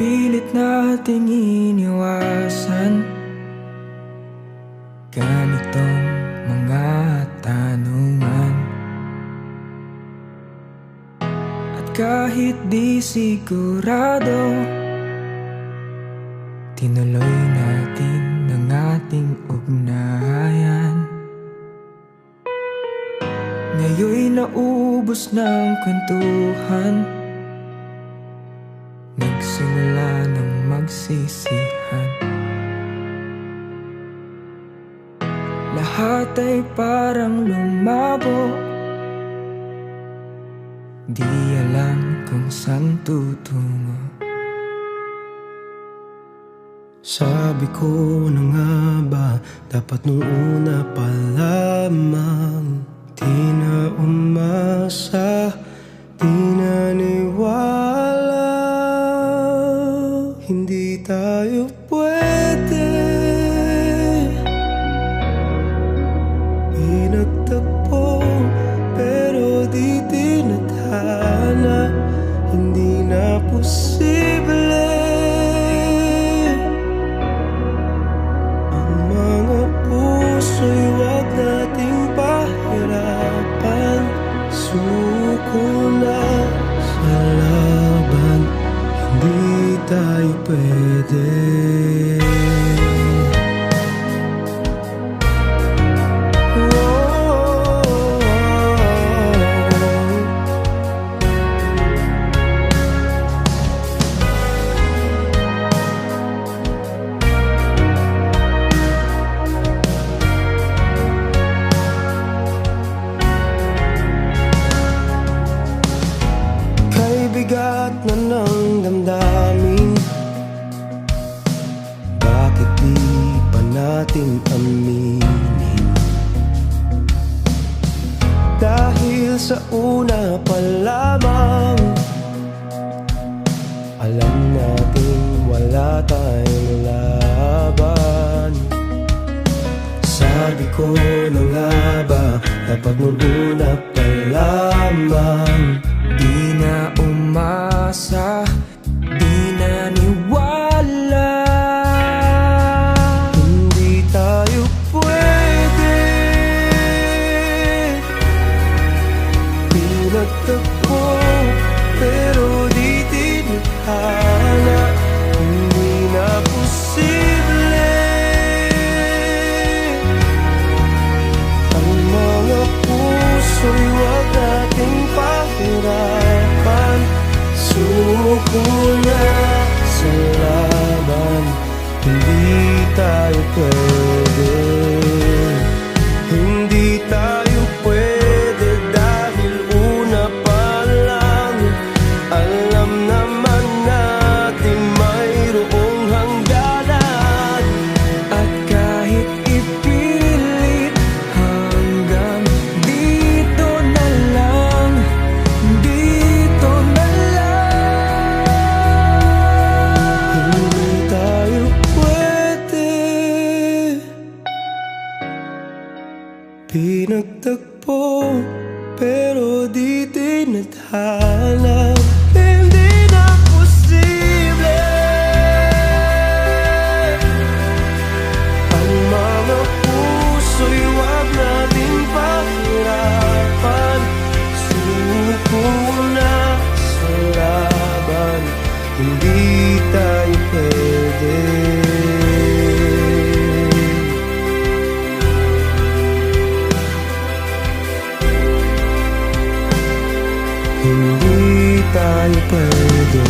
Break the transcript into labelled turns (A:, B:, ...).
A: pilit nating iniwasan ganitong mga tanungan. At kahit di sigurado, tinuloy natin ang ating ugnayan. Ngayon'y naubos ng kwentuhan, nagsimula ng magsisihan. Lahat ay parang lumabo, di alam kung saan tutungo.
B: Sabi ko na nga ba, dapat nung una pa lamang, di na umasa, di naniwala. Hindi tayo pwede, pinagtagpo pero di tinadhana. Hindi na posible ang mga puso'y wag nating pahirapan. Suko na sa laban, hindi tayo pwede. Bigat na ng damdamin, bakit di pa natin aminin? Dahil sa una pa lamang, alam natin wala tayong laban. Sabi ko na nga ba, dapat nung una pa lamang,
A: di na umasa, di naniwala.
B: Hindi tayo pwede, pinagtagpo pero di tinadhana. Hindi na posible ang mga puso'y wag nating pahirapan. Suko na sa laban, hindi tayo pwede. Hindi tayo pwede dahil una pa lang, alam naman natin mayroong hangganan.
A: At kahit ipilit, hanggang dito na lang, dito na lang.
B: Hindi tayo pwede, pinagtagpo pero di tinadhana. Hindi na posible ang mga puso'y wag nating pahirapan. Suko na sa laban, hindi tayo pwede. Hindi tayo pwede.